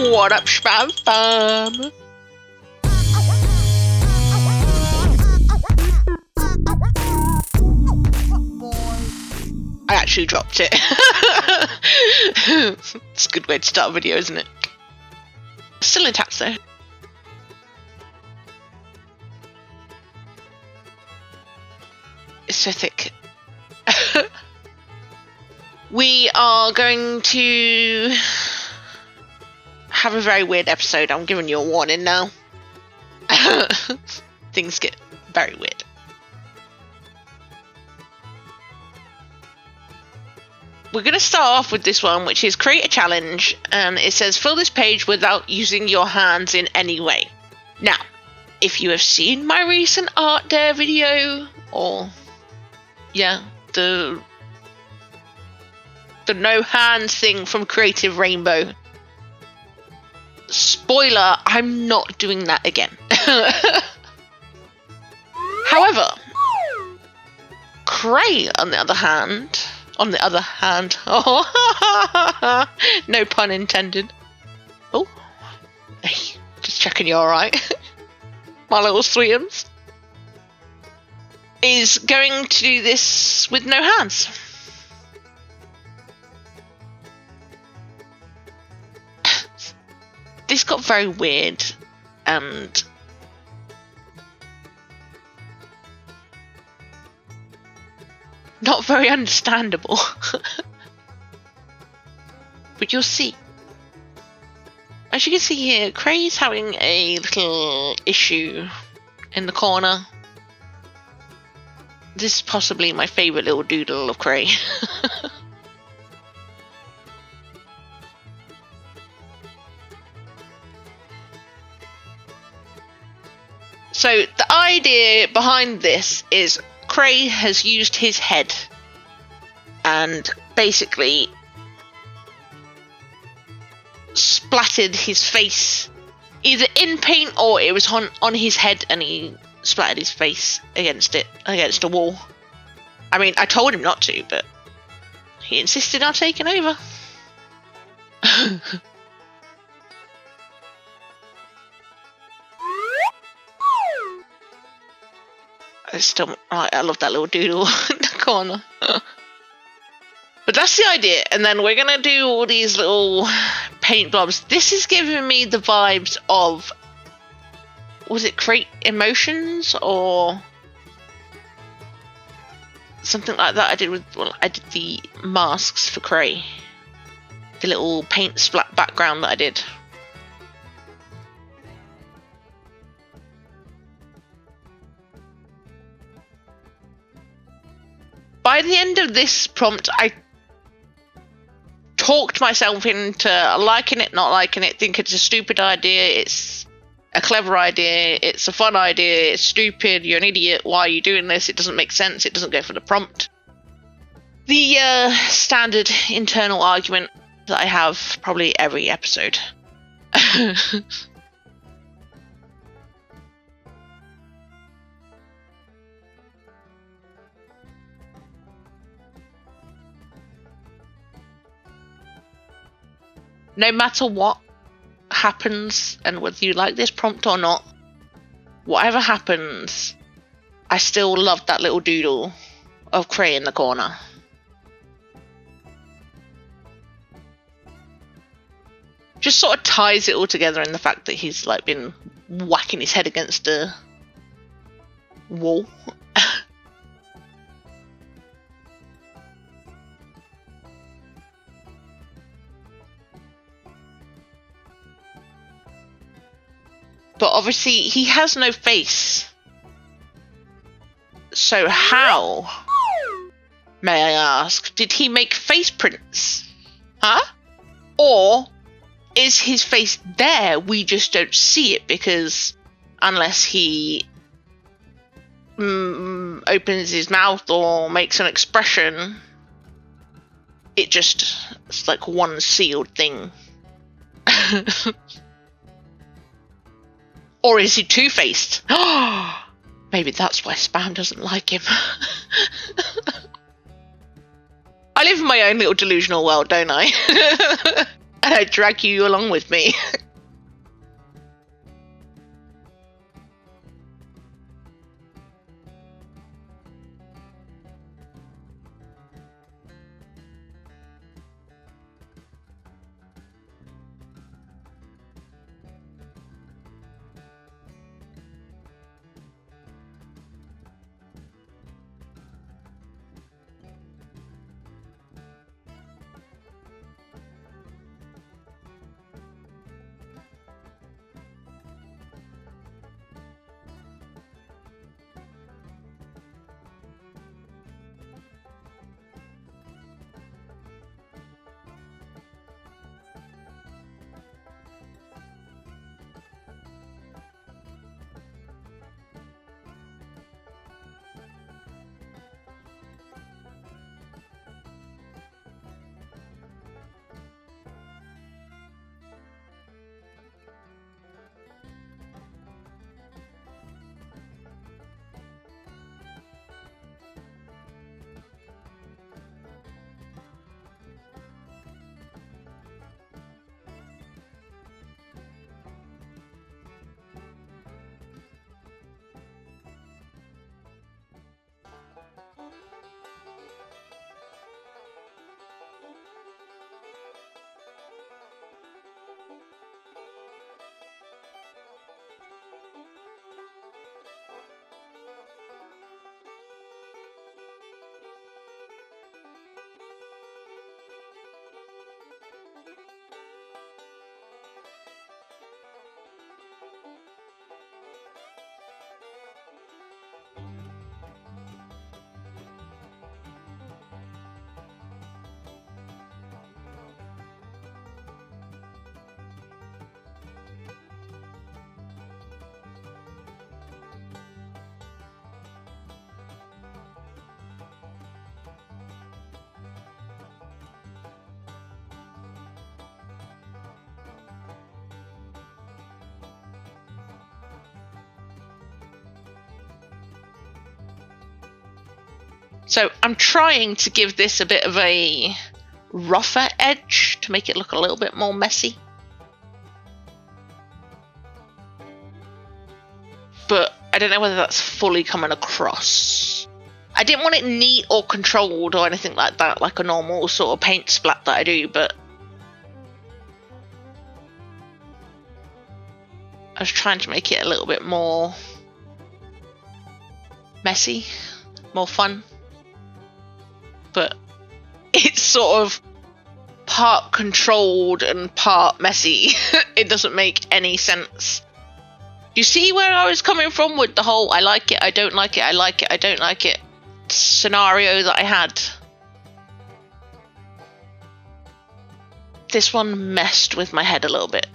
What up, spam fam? I actually dropped it. It's a good way to start a video, isn't it? Still intact though. It's so thick. We are going to have a very weird episode. I'm giving you a warning now. Things get very weird. We're going to start off with this one, which is create a challenge, and it says fill this page without using your hands in any way. Now, if you have seen my recent art dare video, or yeah, the no hands thing from Creative Rainbow, spoiler, I'm not doing that again. However, Cray, on the other hand, oh, no pun intended. Oh, hey, just checking you're alright. My little sweetums. Is going to do this with no hands. This got very weird and not very understandable. But you'll see. As you can see here, Cray's having a little issue in the corner. This is possibly my favourite little doodle of Cray. So the idea behind this is Cray has used his head and basically splattered his face either in paint or it was on his head and he splattered his face against a wall. I mean, I told him not to, but he insisted on taking over. I love that little doodle in the corner. But that's the idea, and then we're gonna do all these little paint blobs. This is giving me the vibes of, was it Create Emotions or something like that? I did the masks for Cray, the little paint splat background that I did. By the end of this prompt, I talked myself into liking it, not liking it, think it's a stupid idea, it's a clever idea, it's a fun idea, it's stupid, you're an idiot, why are you doing this, it doesn't make sense, it doesn't go for the prompt. The standard internal argument that I have probably every episode. No matter what happens, and whether you like this prompt or not, whatever happens, I still love that little doodle of Cray in the corner. Just sort of ties it all together in the fact that he's like been whacking his head against a wall. But obviously he has no face. So how, may I ask, did he make face prints? Huh? Or is his face there, we just don't see it because unless he opens his mouth or makes an expression, it's like one sealed thing. Or is he two-faced? Maybe that's why Spam doesn't like him. I live in my own little delusional world, don't I? and I drag you along with me. So I'm trying to give this a bit of a rougher edge to make it look a little bit more messy. But I don't know whether that's fully coming across. I didn't want it neat or controlled or anything like that, like a normal sort of paint splat that I do, but I was trying to make it a little bit more messy, more fun. But it's sort of part controlled and part messy. It doesn't make any sense. You see where I was coming from with the whole I like it, I don't like it, I like it, I don't like it scenario that I had? This one messed with my head a little bit.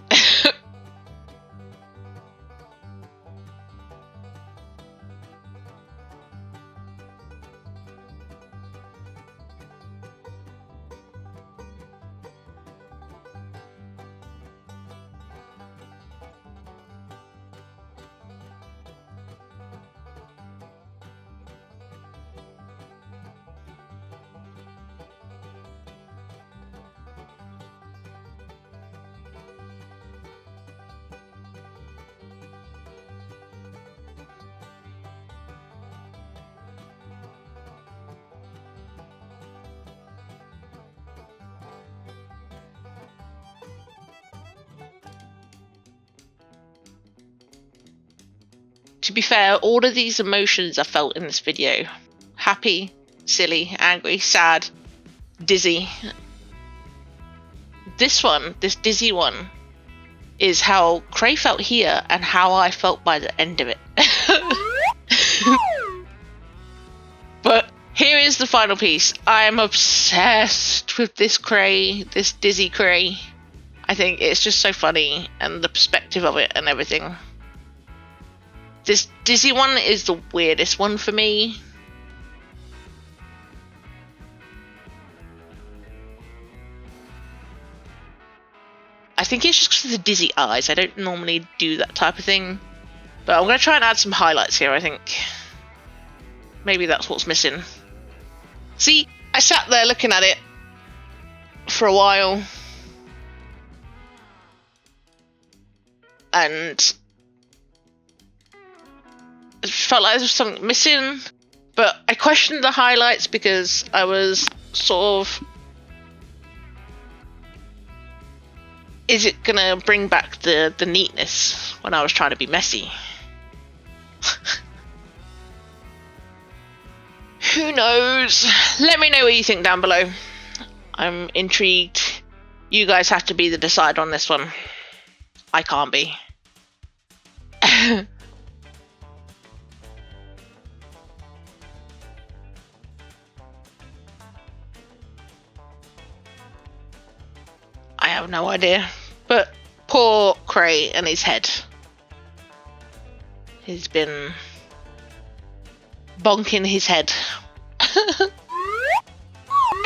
To be fair, all of these emotions I felt in this video. Happy, silly, angry, sad, dizzy. This one, this dizzy one, is how Cray felt here and how I felt by the end of it. But here is the final piece. I am obsessed with this Cray, this dizzy Cray. I think it's just so funny, and the perspective of it and everything. This dizzy one is the weirdest one for me. I think it's just because of the dizzy eyes. I don't normally do that type of thing. But I'm going to try and add some highlights here, I think. Maybe that's what's missing. See, I sat there looking at it for a while. and it felt like there was something missing. But I questioned the highlights because I was sort of, is it gonna bring back the neatness when I was trying to be messy? Who knows? Let me know what you think down below. I'm intrigued. You guys have to be the decider on this one. I can't be. I have no idea. But poor Cray and his head. He's been bonking his head.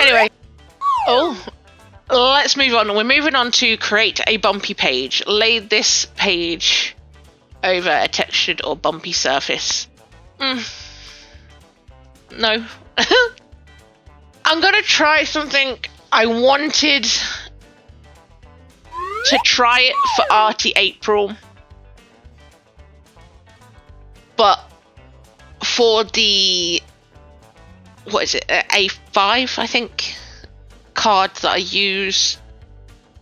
Anyway. Oh. Let's move on. We're moving on to create a bumpy page. Lay this page over a textured or bumpy surface. No. I'm gonna try something I wanted to try it for Arty April, but for the, what is it, A5 I think, card that I use,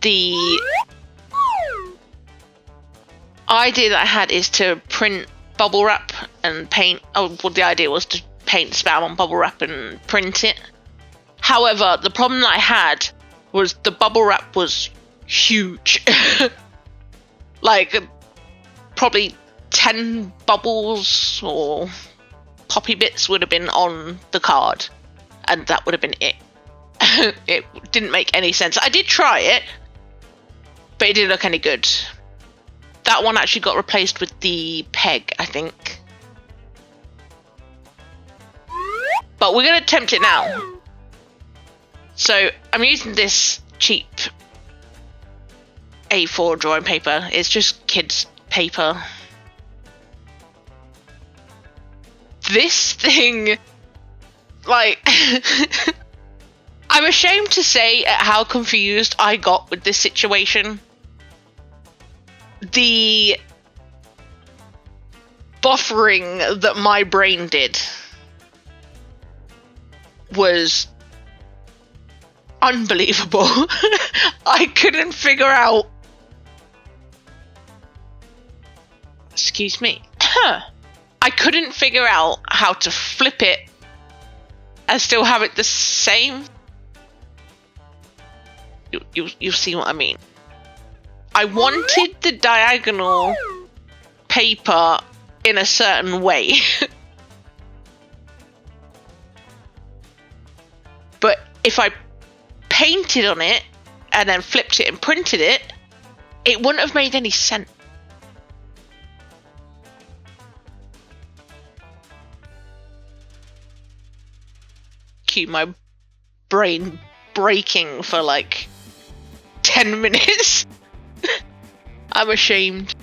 the idea that I had is to print bubble wrap and paint. Oh, well, the idea was to paint spam on bubble wrap and print it. However, the problem that I had was the bubble wrap was huge. Like probably 10 bubbles or poppy bits would have been on the card, and that would have been it. It didn't make any sense. I did try it, but it didn't look any good. That one actually got replaced with the peg, I think. But we're going to attempt it now. So I'm using this cheap A4 drawing paper. It's just kids' paper. This thing, like, I'm ashamed to say at how confused I got with this situation. The buffering that my brain did was unbelievable. I couldn't figure out. Excuse me. I couldn't figure out how to flip it and still have it the same. You'll see what I mean. I wanted the diagonal paper in a certain way. But if I painted on it and then flipped it and printed it, it wouldn't have made any sense. Cue my brain breaking for like 10 minutes. I'm ashamed.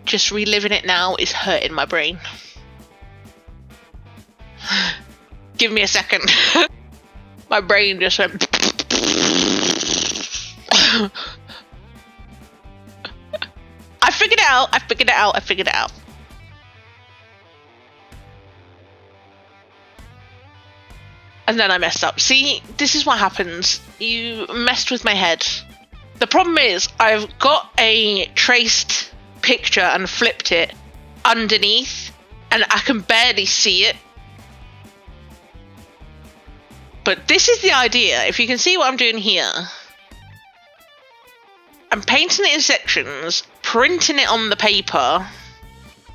Just reliving it now is hurting my brain. Give me a second. My brain just went. I figured it out. I figured it out. I figured it out. And then I messed up. See, this is what happens. You messed with my head. The problem is, I've got a traced picture and flipped it underneath, and I can barely see it. But this is the idea. If you can see what I'm doing here, I'm painting it in sections, printing it on the paper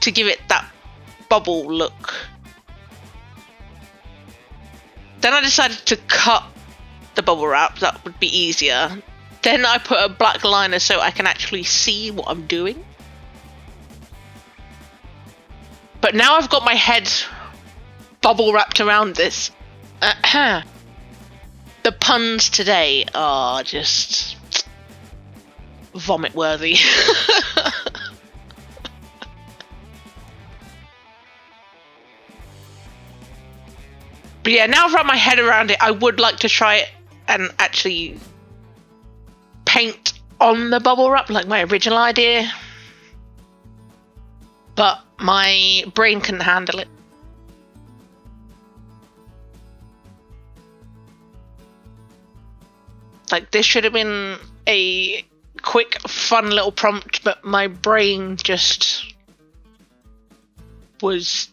to give it that bubble look. Then I decided to cut the bubble wrap. That would be easier. Then I put a black liner so I can actually see what I'm doing. But now I've got my head bubble wrapped around this. The puns today are just vomit worthy. But yeah, now I've wrapped my head around it, I would like to try it and actually paint on the bubble wrap like my original idea. But my brain couldn't handle it. Like, this should have been a quick, fun little prompt, but my brain just was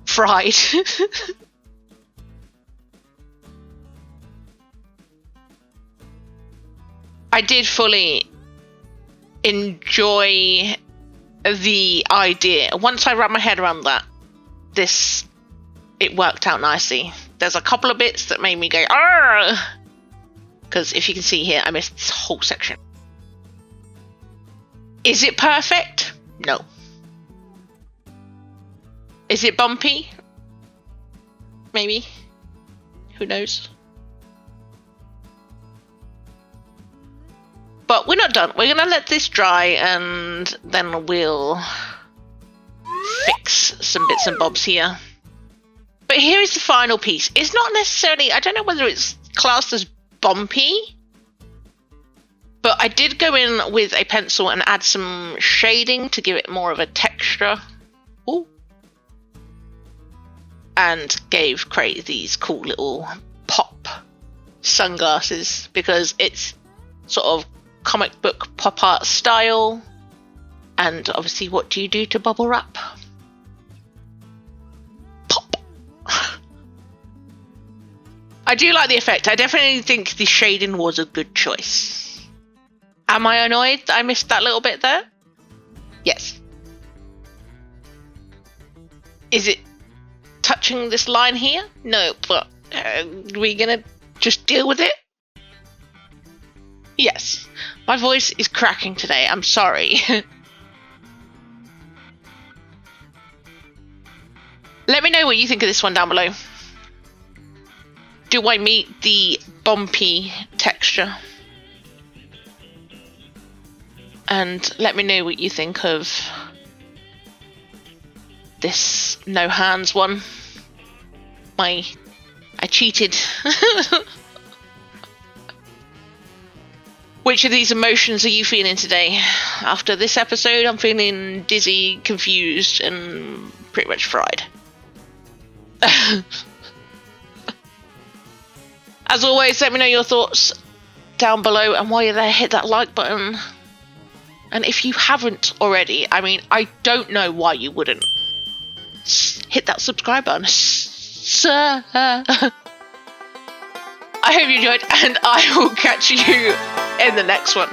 fried. I did fully enjoy the idea. Once I wrapped my head around that, it worked out nicely. There's a couple of bits that made me go, argh! Because if you can see here, I missed this whole section. Is it perfect? No. Is it bumpy? Maybe. Who knows? But we're not done. We're going to let this dry and then we'll fix some bits and bobs here. But here is the final piece. It's not necessarily, I don't know whether it's classed as bumpy, but I did go in with a pencil and add some shading to give it more of a texture. Ooh. And gave Cray these cool little pop sunglasses because it's sort of comic book pop art style. And obviously, what do you do to bubble wrap? Pop. I do like the effect. I definitely think the shading was a good choice. Am I annoyed that I missed that little bit there? Yes. Is it touching this line here? No, but are we gonna just deal with it? Yes. My voice is cracking today. I'm sorry. Let me know what you think of this one down below. Do I meet the bumpy texture? And let me know what you think of this no hands one. I cheated. Which of these emotions are you feeling today? After this episode, I'm feeling dizzy, confused, and pretty much fried. As always, let me know your thoughts down below, and while you're there, hit that like button. And if you haven't already, I mean, I don't know why you wouldn't. Hit that subscribe button. Sir. I hope you enjoyed, and I will catch you in the next one.